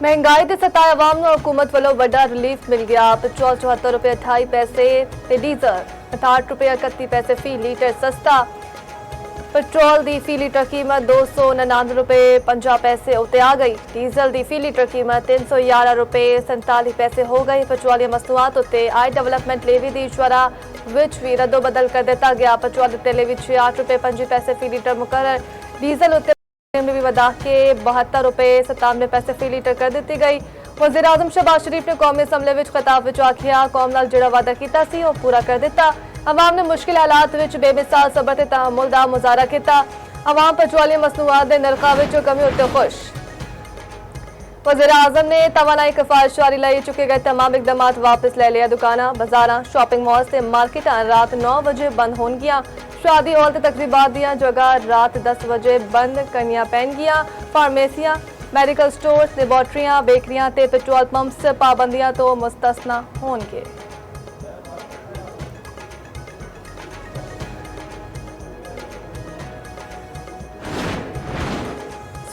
महंगाई के सताए अवाम को हुकूमत वालों बड़ा रिलीफ मिल गया। पेट्रोल 74 रुपये 28 पैसे ते डीजल 68 रुपये 31 पैसे फी लीटर सस्ता। पेट्रोल की फी लीटर कीमत 299 रुपये 50 पैसे उत्ते आ गई। डीजल की फी लीटर कीमत 311 रुपये 47 पैसे हो गई। पेट्रोलियम मसनूआत उत्ते आई डेवलपमेंट लेवी की शरह विच भी रद्दो बदल कर दिता गया। पेट्रोल तेले विच 68 रुपये 25 पैसे फी लीटर मुकर्रर। डीजल उत्ते में भी वधा के 72 रुपये 97 पैसे फी लीटर कर दी गई। वज़ीर आज़म शहबाज शरीफ ने कौमी असम्बली विच खिताब विच आखिया कौम नाल जिहड़ा वादा कीता सी ओह पूरा कर दिता। अवाम ने मुश्किल हालात विच बेमिसाल सबर ते तहम्मुल दा मुजाहरा किया। अवाम पेट्रोलियम मसनूआत दे नरखां विच कमी उत्ते खुश। वज़ीर आज़म ने तवानाई किफायत जारी लाई चुके गए तमाम इकदामात वापस ले लिया। दुकाना बाजारा शॉपिंग मॉल से मार्केट रात 9 बजे बंद होनगियां। शादी और तकरीबात दियां जगह रात 10 बजे बंद करनियां पैनगियां। फार्मेसियां मेडिकल स्टोर्स लेबोरेटरियां बेकरियां ते पेट्रोल पंप्स पाबंदियां तो मुस्तस्ना होंगे।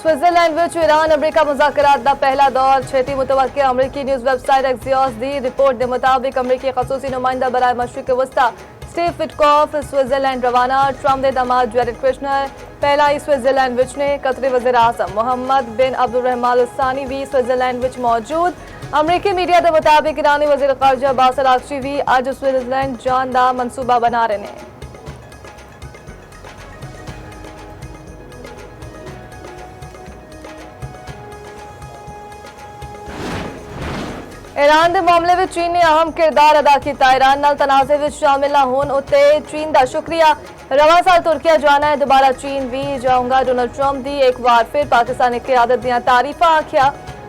स्विट्जरलैंड विच ईरान अमरीका मुज़ाकरात दा पहला दौर छेती मुतवक्के। अमरीकी न्यूज़ वेबसाइट एक्सियोस दी रिपोर्ट के मुताबिक अमरीकी खसूसी नुमाइंदा बराए मशरिक वस्ता स्टीव विटकॉफ स्विट्जरलैंड रवाना। ट्रंप के दामाद जैरेड कुशनर पहला ही स्विट्जरलैंड विच ने। कतरी वज़ीर आज़म मोहम्मद बिन अब्दुर्रहमान अल सानी भी स्विट्जरलैंड विच मौजूद। अमरीकी मीडिया के मुताबिक ईरानी वज़ीर ख़ारजा अब्बास अराग़ची भी अज स्विट्जरलैंड जान का मनसूबा बना रहे हैं। ईरान के मामले में चीन ने अहम किरदार अदा किया। ईरान नाल तनाज़े में शामिल न होने उत्ते चीन का शुक्रिया। रवा साल तुर्किया जाना है, दोबारा चीन भी जाऊंगा। डोनाल्ड ट्रंप की एक बार फिर पाकिस्तानी क़यादत दियां तारीफां आखिया।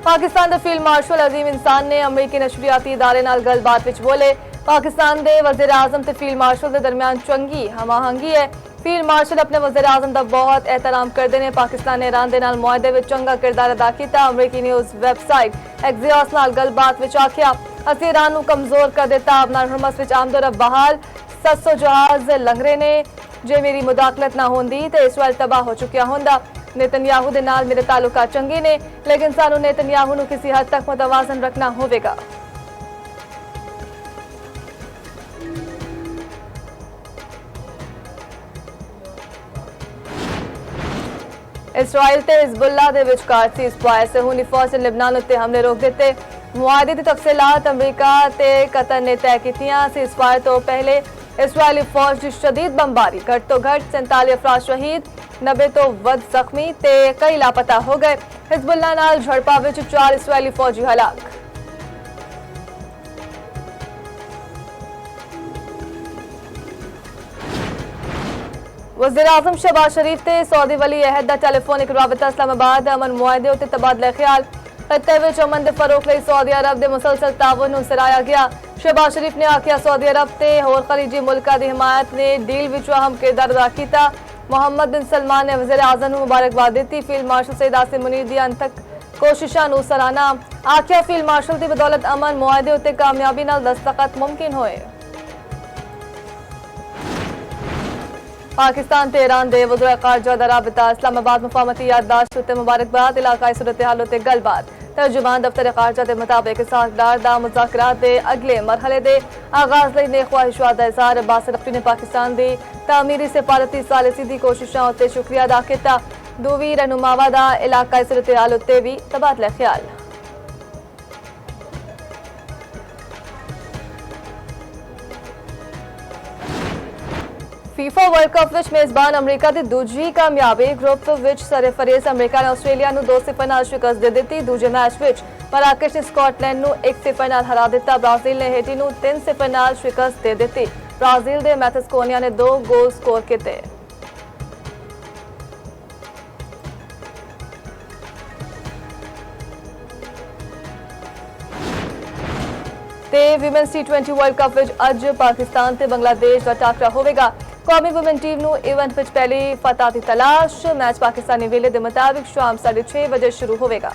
पाकिस्तान के फील्ड मार्शल अजीम इंसान ने अमरीकी नशरियाती इदारे नाल गलबात विच बोले। पाकिस्तान के वज़ीर आज़म ते फील्ड मार्शल के दरमियान चंगी हमाहंगी है। फील्ड मार्शल अपने वज़ीर आज़म का बहुत एहतराम करते हैं। पाकिस्तान ने ईरान के नाल मुआहदे में चंगा किरदार अदा किया। अमरीकी न्यूज़ वेबसाइट एक्सियोस नाल गलबात विच आखिया असीं ईरान नूं कमज़ोर कर दिता। अपना हुरमस विच आमदोरफ्त बहाल 700 जहाज लंघरे ने। जे मेरी मुदाखलत ना होंदी तो इसराइल तबाह हो चुकिया होंदा। नेतन्याहू दे नाल मेरे ताल्लुकात चंगे ने, लेकिन सानू नेतन्याहू नूं किसी हद तक मुतवाजन रखना होवेगा। इसराइल ते हिजबुल्लाह दे विचकार सीज़फायर सहूनी फौज ने लिबनान उत्ते हमले रोक दिते। मुआहदे दी तफसीलात अमरीका ते कतर ने तय कीतियां। सीज़फायर तो पहले इसराइली फौज की शदीद बमबारी घट तो घट 47 अफराद शहीद 90 तो वध जख्मी ते कई लापता हो गए। हिजबुल्लाह नाल झड़पा विच 4 इसराइली फौजी हलाक। वज़ीर आज़म शहबाज शरीफ ते सऊदी वली अहद दा टेलीफोनिक राबता इस्लामाबाद अमन मुआहदे उत्ते तबादला ख्याल। खत्ते विच अमन दे फरोग लई सऊदी अरब दे मुसलसल ताउन नूं सराहया गया। शहबाज शरीफ ने आखिया सऊदी अरब ते होर खलीजी मुल्कां दी हिमायत ने डील विच अहम किरदार अदा किया। मोहम्मद बिन सलमान ने वज़ीर आज़म नूं मुबारकबाद दी। फील्ड मार्शल सईद आसिम मुनीर दी अंतक कोशिशां नूं सराहना। आखिया फील्ड मार्शल दी बदौलत अमन मुआहदे उत्ते कामयाबी नाल दस्तखत मुमकिन होए। पाकिस्तान ते ईरान दे वज़ीर ख़ारजा दा राबता इस्लामाबाद मुफाहमती याददाश्त उत्ते मुबारकबाद। इलाकाई सूरत हाल उत्ते गलबात। तर्जुमान दफ्तर ख़ारजा के मुताबिक साझदार दा मुज़ाकरात दे अगले मरहले दे आगाज़ लई ने ख्वाहिशात दा इज़हार। अब्बास अराग़ची ने पाकिस्तान दी तामीरी सिफारती सालिसी दी कोशिशां उत्ते शुक्रिया अदा किया। दोवीं रहनुमावां दा इलाकाई सूरत हाल उत्ते भी तबादला ख्याल। फीफा वर्ल्ड कप विच मेजबान अमरीका की दूजी कामयाबी। ग्रुप विच सरफरेज अमरीका ने आस्ट्रेलिया नूं 2-0 नाल शिकस्त दे दी। दूजे मैच विच मराकश ने स्कॉटलैंड नूं 1-0 नाल हरा दिता। ब्राजील ने हेटी नूं 3-0 नाल शिकस्त दे दी। ब्राजील के मैथस कोनिया ने 2 गोल स्कोर किए। विमेंस T20 वर्ल्ड कप विच अज पाकिस्तान ते बांग्लादेश का टाकरा होवेगा। कौमी वुमेन टीम नूं इवेंट विच पहली फतह की तलाश। मैच पाकिस्तानी वेले के मुताबिक शाम 6:30 बजे शुरू होवेगा।